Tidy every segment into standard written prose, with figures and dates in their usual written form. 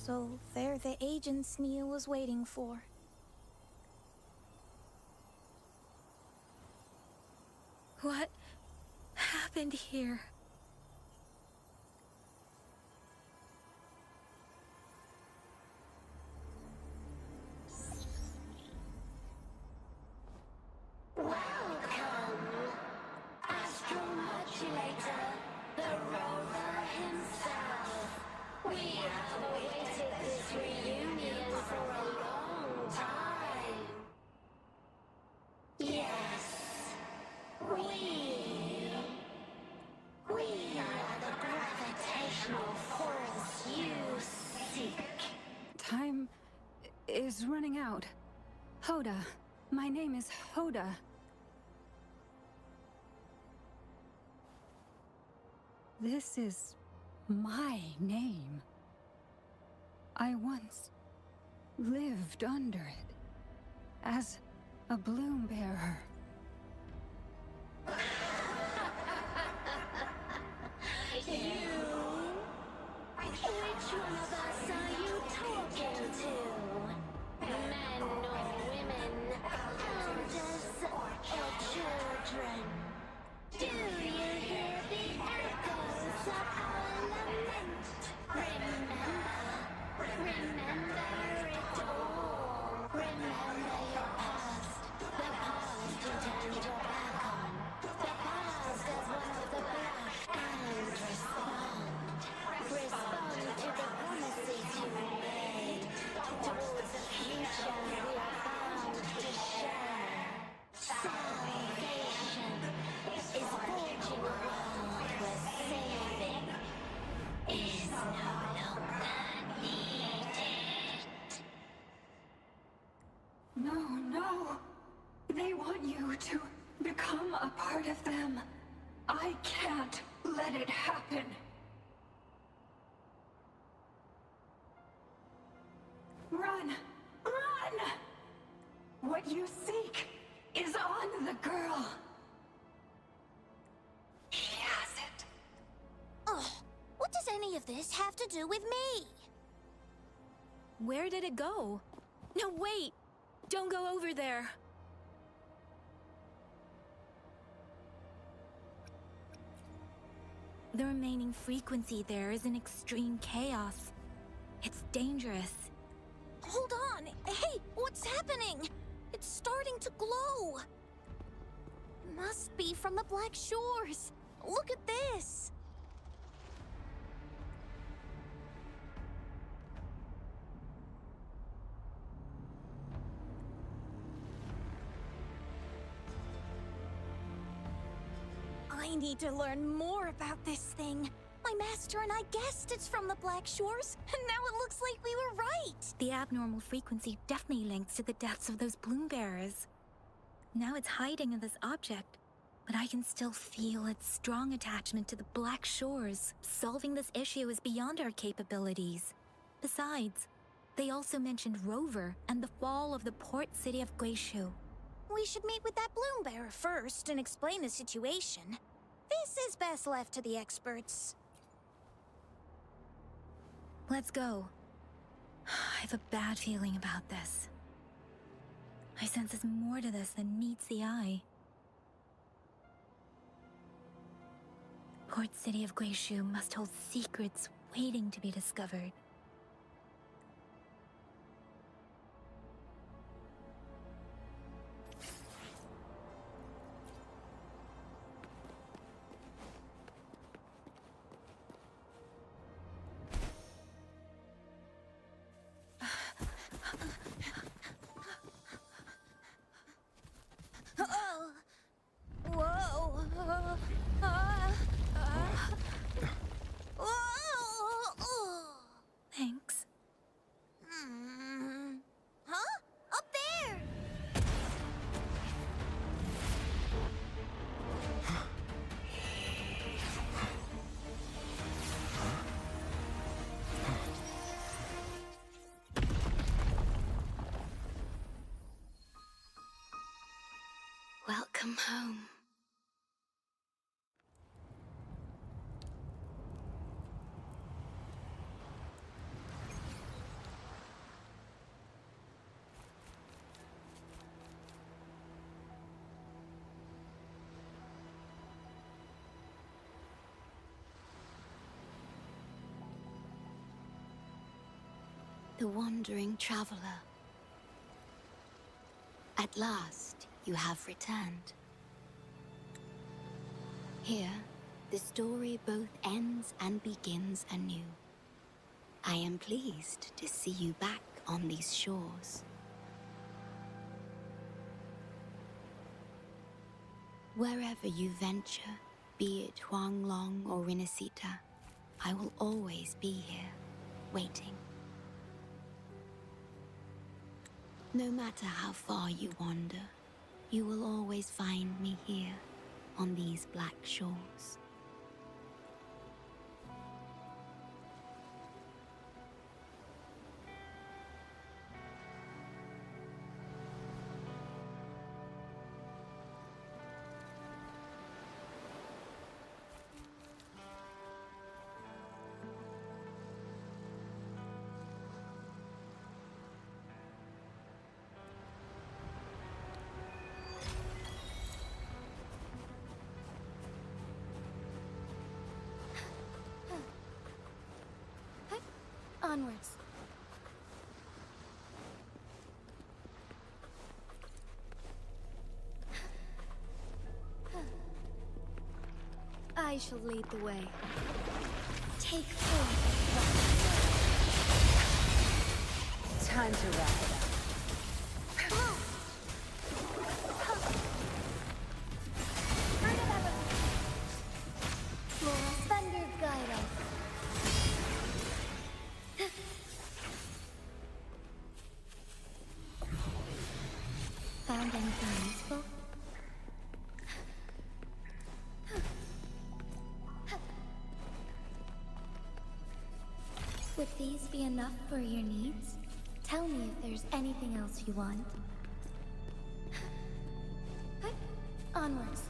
So they're the agents Neil was waiting for. What happened here? Time is running out. Hoda. My name is Hoda. This is my name. I once lived under it as a bloom bearer. Which one of us are you talking to? Men or women? Elders or children? Do you hear the echoes of our lament? Remember it all. Remember your past. The past you turned your back on. The past as one of the black. And respond. Respond to the promises you made. Towards the future we are bound to share. Salvation is forging a world where saving is no longer needed. No. They want you to become a part of them. I can't let it happen. Run! Run! What you seek is on the girl. She has it. Ugh, what does any of this have to do with me? Where did it go? No, wait! Don't go over there! The remaining frequency there is in extreme chaos. It's dangerous. Hold on! Hey, what's happening? It's starting to glow! Must be from the Black Shores. Look at this! I need to learn more about this thing. My master and I guessed it's from the Black Shores, and now it looks like we were right. The abnormal frequency definitely links to the deaths of those bloom bearers. Now it's hiding in this object, but I can still feel its strong attachment to the Black Shores. Solving this issue is beyond our capabilities. Besides, they also mentioned Rover and the fall of the port city of Guishu. We should meet with that bloom bearer first and explain the situation. This is best left to the experts. Let's go. I have a bad feeling about this. I sense there's more to this than meets the eye. Port city of Guishu must hold secrets waiting to be discovered. Thanks. Huh? Up there! Welcome home. the wandering traveler. At last, you have returned. Here, the story both ends and begins anew. I am pleased to see you back on these shores. Wherever you venture, be it Huanglong or Rinasita, I will always be here, waiting. No matter how far you wander, you will always find me here, on these black shores. Onwards. I shall lead the way. Take forth. Time to wrap it up. Thunder guide us. Found anything useful? Would these be enough for your needs? Tell me if there's anything else you want. Onwards.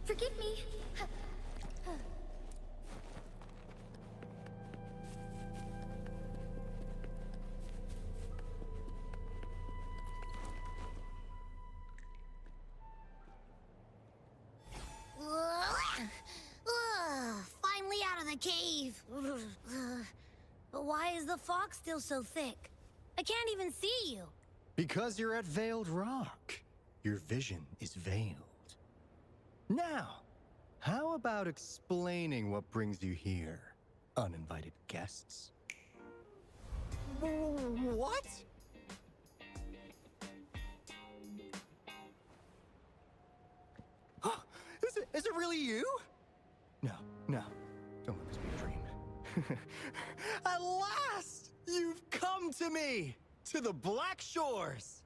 Forgive me. Finally out of the cave. But why is the fog still so thick? I can't even see you. Because you're at Veiled Rock. Your vision is veiled. Now, how about explaining what brings you here, uninvited guests? What? Is it really you? No, don't let this be a dream. At last, you've come to me, to the Black Shores.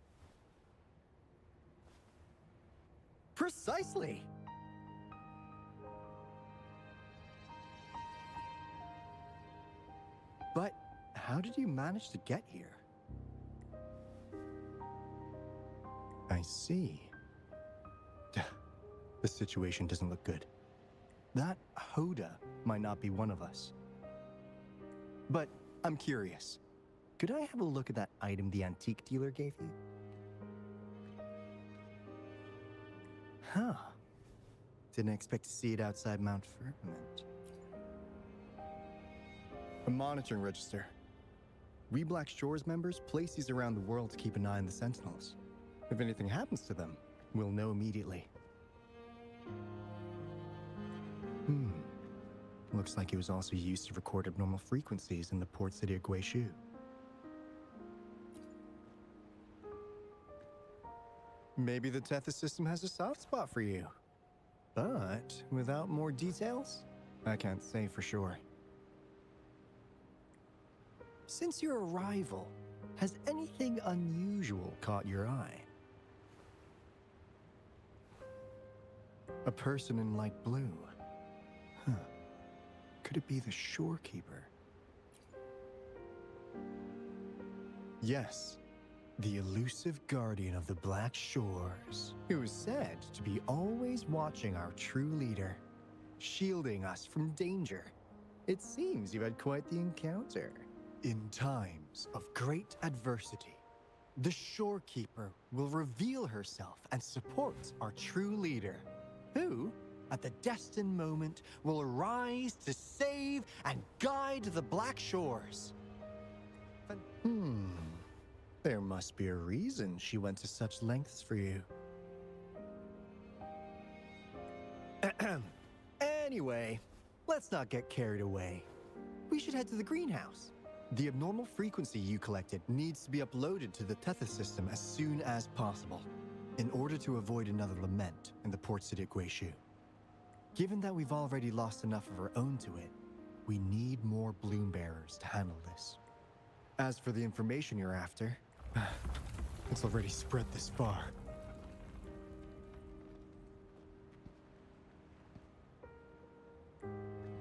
Precisely. But how did you manage to get here? I see. The situation doesn't look good. That Hoda might not be one of us. But I'm curious. Could I have a look at that item the antique dealer gave you? Huh. Didn't expect to see it outside Mount Firmament. A monitoring register. We Black Shores members place these around the world to keep an eye on the Sentinels. If anything happens to them, we'll know immediately. Looks like it was also used to record abnormal frequencies in the port city of Guishu. Maybe the Tethys system has a soft spot for you. But without more details, I can't say for sure. Since your arrival, has anything unusual caught your eye? A person in light blue. Huh. Could it be the shorekeeper? Yes, the elusive guardian of the Black Shores, who is said to be always watching our true leader, shielding us from danger. It seems you've had quite the encounter. In times of great adversity, the shorekeeper will reveal herself and support our true leader, who, at the destined moment, will arise to save and guide the Black Shores. There must be a reason she went to such lengths for you. Anyway, let's not get carried away. We should head to the greenhouse. The abnormal frequency you collected needs to be uploaded to the Tethys system as soon as possible, in order to avoid another lament in the port city of Guishu. Given that we've already lost enough of our own to it, we need more bloom bearers to handle this. As for the information you're after, it's already spread this far.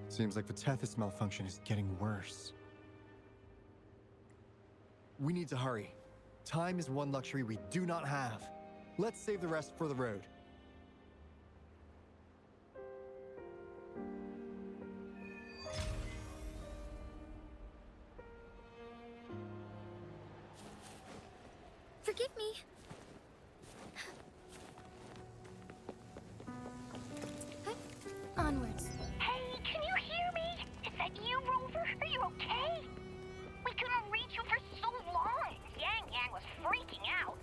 Seems like the Tethys malfunction is getting worse. We need to hurry. Time is one luxury we do not have. Let's save the rest for the road. Forgive me. Onwards. Hey, can you hear me? Is that you, Rover? Are you okay? We couldn't reach you for so long. Yang was freaking out.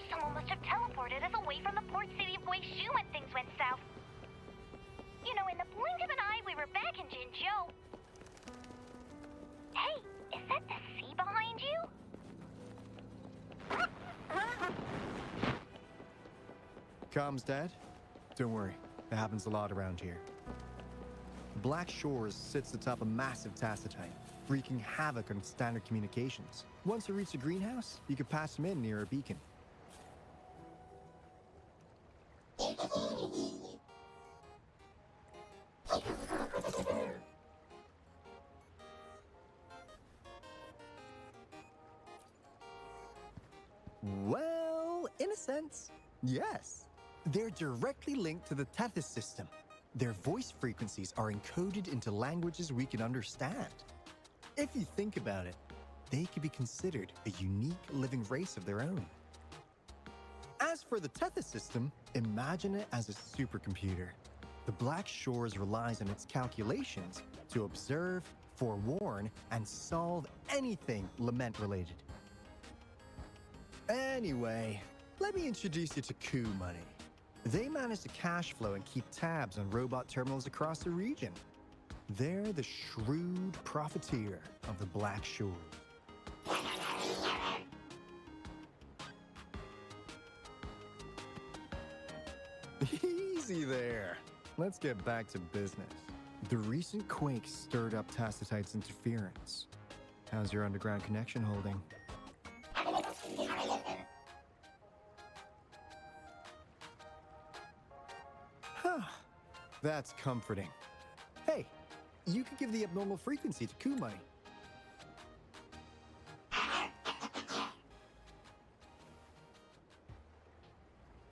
Someone must have teleported us away from the port city of Guishu when things went south. You know, in the blink of an eye, we were back in Jinzhou. Hey, is that the sea behind you? Comms, Dad? Don't worry, that happens a lot around here. Black Shores sits atop a massive tacitite, wreaking havoc on standard communications. Once you reach the greenhouse, you can pass them in near a beacon. Well, in a sense, yes. They're directly linked to the Tethys system. Their voice frequencies are encoded into languages we can understand. If you think about it, they could be considered a unique living race of their own. As for the Tethys system, imagine it as a supercomputer. The Black Shores relies on its calculations to observe, forewarn, and solve anything lament-related. Anyway, let me introduce you to Coup Money. They manage to cash flow and keep tabs on robot terminals across the region. They're the shrewd profiteer of the Black Shore. Easy there. Let's get back to business. The recent quake stirred up Tacitite's interference. How's your underground connection holding? That's comforting. Hey, you could give the abnormal frequency to Coup Money.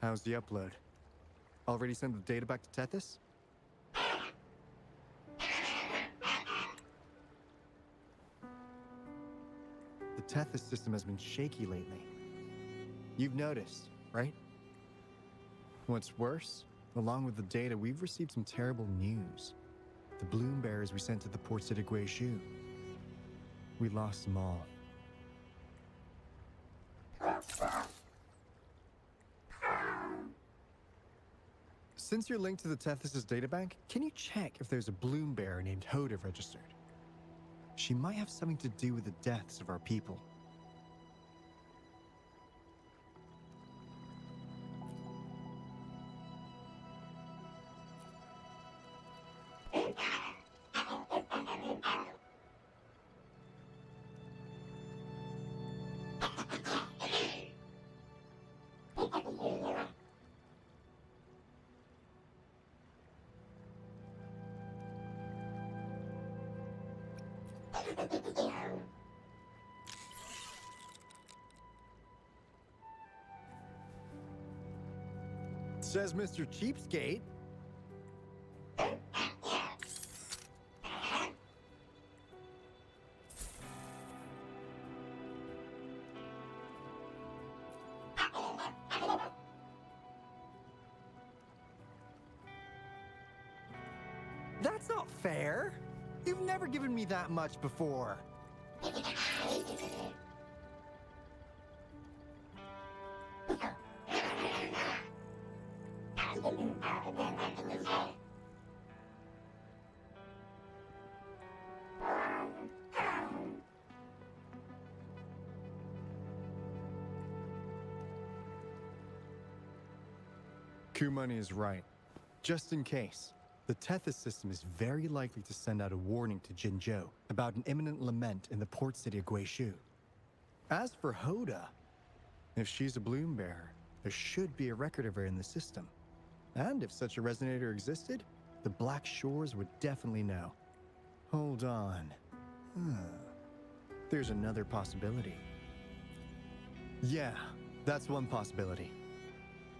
How's the upload? Already sent the data back to Tethys? The Tethys system has been shaky lately. You've noticed, right? What's worse, along with the data, we've received some terrible news. The bloom bearers we sent to the port city of Guishu. We lost them all. Since you're linked to the Tethys' databank, can you check if there's a bloom bearer named Hoda registered? She might have something to do with the deaths of our people. Says Mr. Cheapskate. That's not fair. You've never given me that much before. Kumani is right. Just in case, the Tethys system is very likely to send out a warning to Jinzhou about an imminent lament in the port city of Guishu. As for Hoda, if she's a bloom bearer, there should be a record of her in the system. And if such a resonator existed, the Black Shores would definitely know. Hold on. There's another possibility. Yeah, that's one possibility.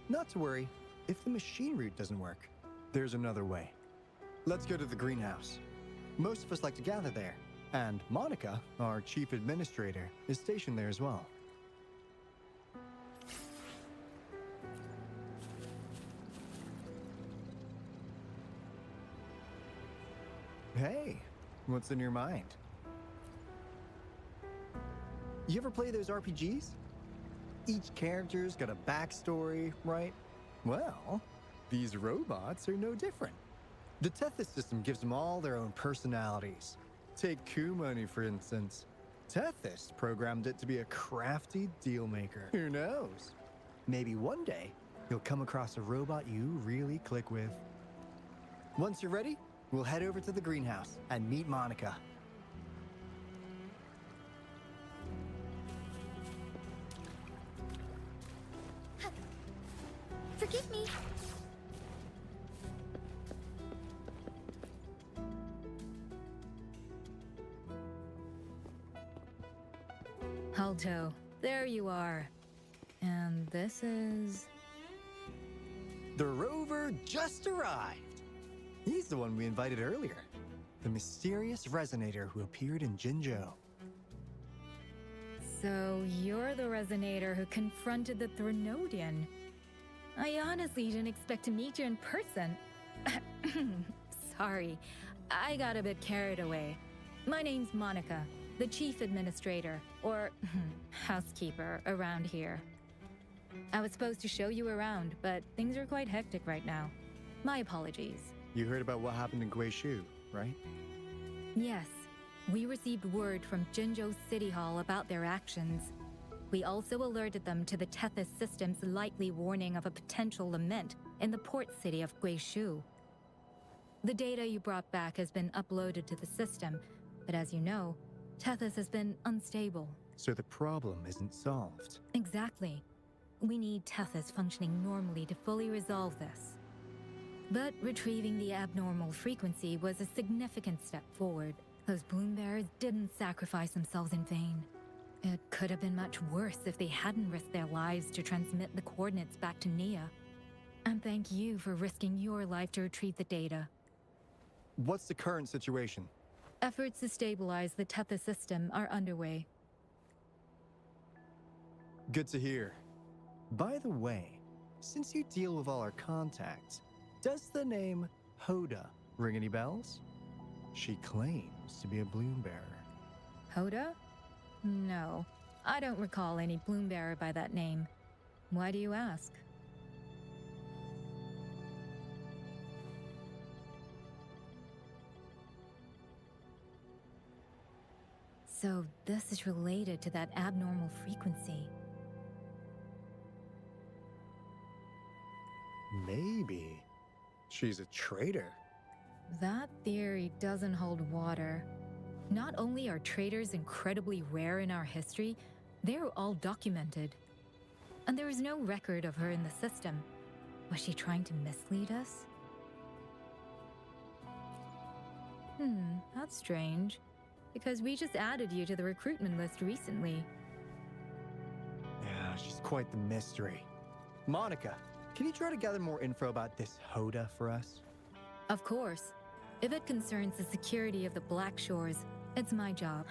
Not to worry, if the machine route doesn't work, there's another way. Let's go to the greenhouse. Most of us like to gather there, and Monica, our chief administrator, is stationed there as well. Hey, what's in your mind? You ever play those RPGs? Each character's got a backstory, right? Well, these robots are no different. The Tethys system gives them all their own personalities. Take Kumani, for instance. Tethys programmed it to be a crafty deal maker. Who knows? Maybe one day, you'll come across a robot you really click with. Once you're ready, we'll head over to the greenhouse and meet Monica. Forgive me. Alto, there you are. And this is... The rover just arrived. He's the one we invited earlier. The mysterious resonator who appeared in Jinzhou. So you're the resonator who confronted the Threnodian. I honestly didn't expect to meet you in person. Sorry, I got a bit carried away. My name's Monica, the chief administrator, or housekeeper around here. I was supposed to show you around, but things are quite hectic right now. My apologies. You heard about what happened in Guishu, right? Yes, we received word from Jinzhou City Hall about their actions. We also alerted them to the Tethys system's likely warning of a potential lament in the port city of Guishu. The data you brought back has been uploaded to the system, but as you know, Tethys has been unstable. So the problem isn't solved. Exactly. We need Tethys functioning normally to fully resolve this. But retrieving the abnormal frequency was a significant step forward. Those bloom bearers didn't sacrifice themselves in vain. It could have been much worse if they hadn't risked their lives to transmit the coordinates back to Nia. And thank you for risking your life to retrieve the data. What's the current situation? Efforts to stabilize the Tethys system are underway. Good to hear. By the way, since you deal with all our contacts, does the name Hoda ring any bells? She claims to be a bloom bearer. Hoda? No, I don't recall any bloom bearer by that name. Why do you ask? So this is related to that abnormal frequency. Maybe she's a traitor. That theory doesn't hold water. Not only are traitors incredibly rare in our history, they're all documented. And there is no record of her in the system. Was she trying to mislead us? That's strange. Because we just added you to the recruitment list recently. Yeah, she's quite the mystery. Monica, can you try to gather more info about this Hoda for us? Of course. If it concerns the security of the Black Shores, it's my job.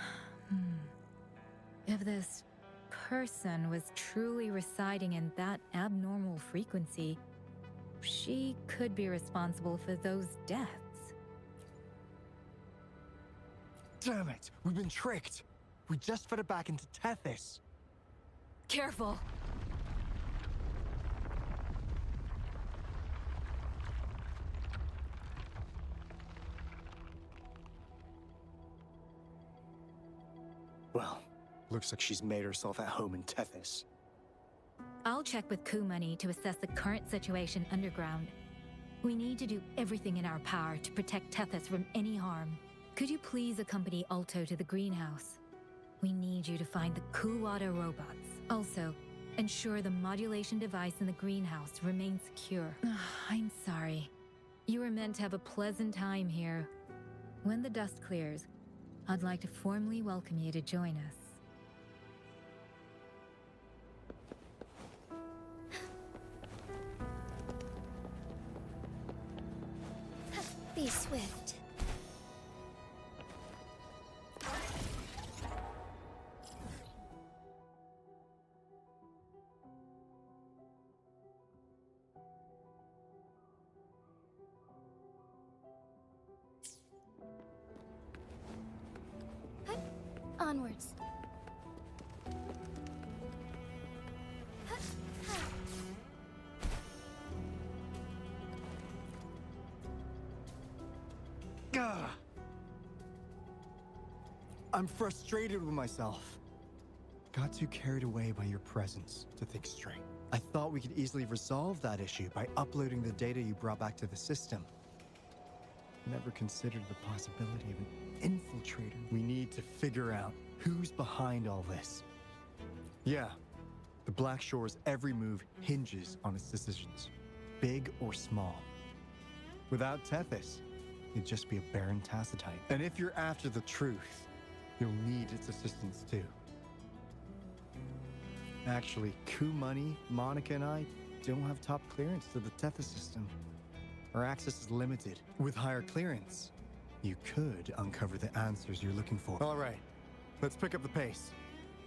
If this person was truly residing in that abnormal frequency, she could be responsible for those deaths. Damn it! We've been tricked! We just fed it back into Tethys. Careful! Well, looks like she's made herself at home in Tethys. I'll check with Kumani to assess the current situation underground. We need to do everything in our power to protect Tethys from any harm. Could you please accompany Alto to the greenhouse? We need you to find the Kuwata robots. Also, ensure the modulation device in the greenhouse remains secure. I'm sorry. You were meant to have a pleasant time here. When the dust clears, I'd like to formally welcome you to join us. Be swift. Onwards. Gah! I'm frustrated with myself. Got too carried away by your presence to think straight. I thought we could easily resolve that issue by uploading the data you brought back to the system. Never considered the possibility of an infiltrator. We need to figure out who's behind all this. Yeah, the Black Shore's every move hinges on its decisions, big or small. Without Tethys, it'd just be a barren tacitite. And if you're after the truth, you'll need its assistance too. Actually, Kumani, Monica, and I don't have top clearance to the Tethys system. Our access is limited. With higher clearance, you could uncover the answers you're looking for. All right, let's pick up the pace.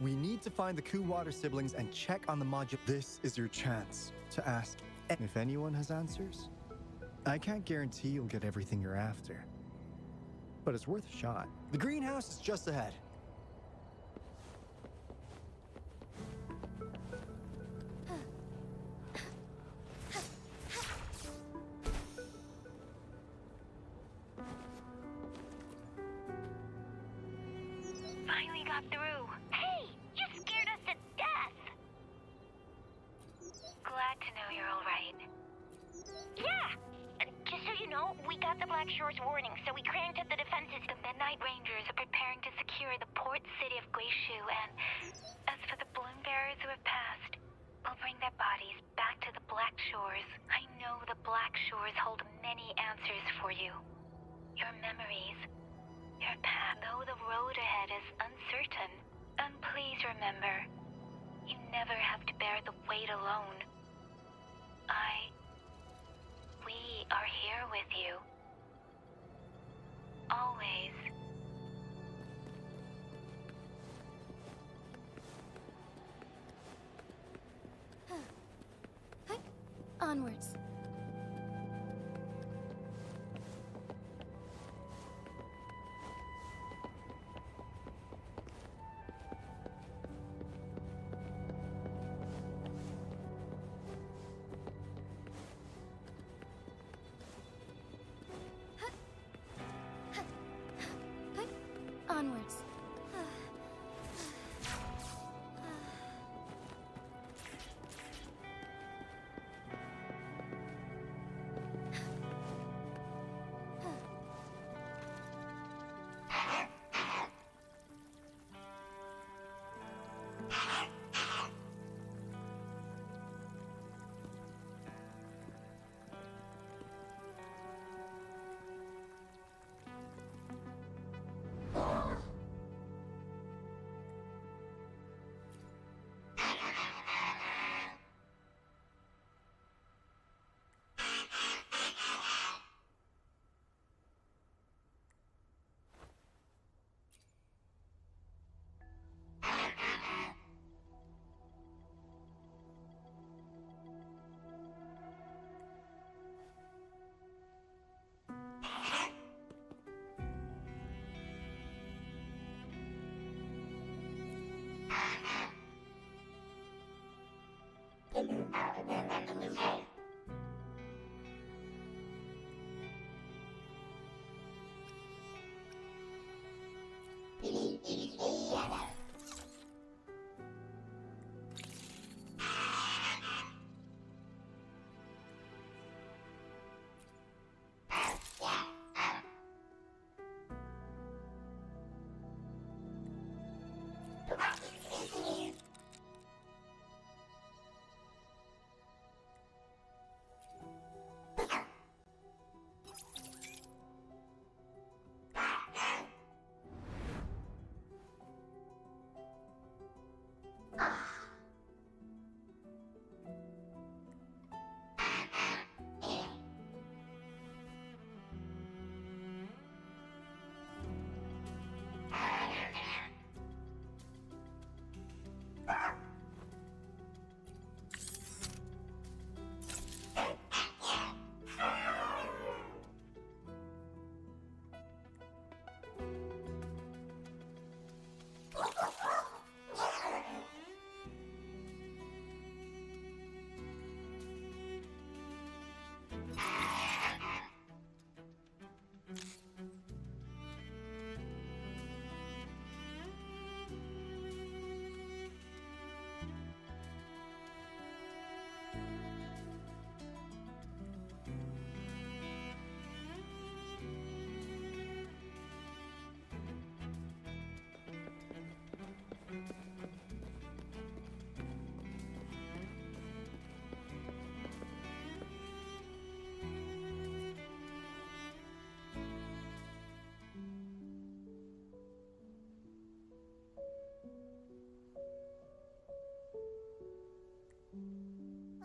We need to find the Kuwata siblings and check on the module. This is your chance to ask if anyone has answers. I can't guarantee you'll get everything you're after, but it's worth a shot. The greenhouse is just ahead. Finally got through. Hey, you scared us to death. Glad to know you're all right. Yeah. Just so you know, we got the Black Shore's warning, so we cranked up the defenses. The Midnight Rangers are preparing to secure the port city of Glaciu, and as for the bloom bearers who have passed, we'll bring their bodies back to the Black Shores. I know the Black Shores hold many answers for you. Your memories, your path, though the road ahead is uncertain. And please remember, you never have to bear the weight alone. We are here with you. Always. Onwards. Onwards.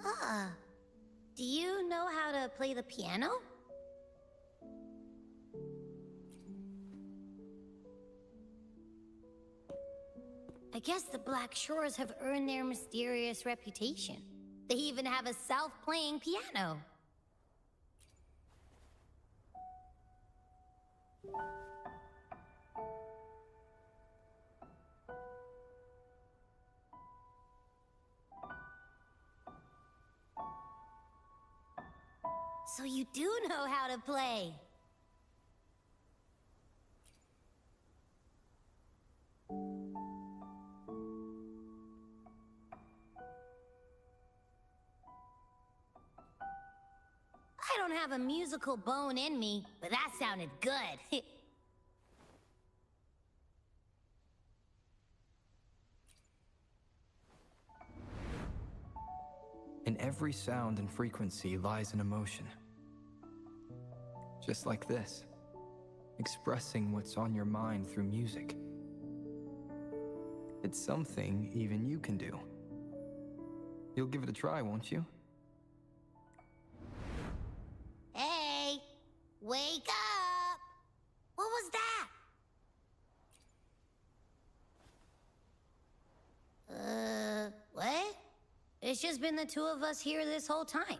Ah, do you know how to play the piano? I guess the Black Shores have earned their mysterious reputation. They even have a self-playing piano. So you do know how to play. I don't have a musical bone in me, but that sounded good. In every sound and frequency lies an emotion. Just like this, expressing what's on your mind through music. It's something even you can do. You'll give it a try, won't you? Hey, wake up! What was that? What? It's just been the two of us here this whole time.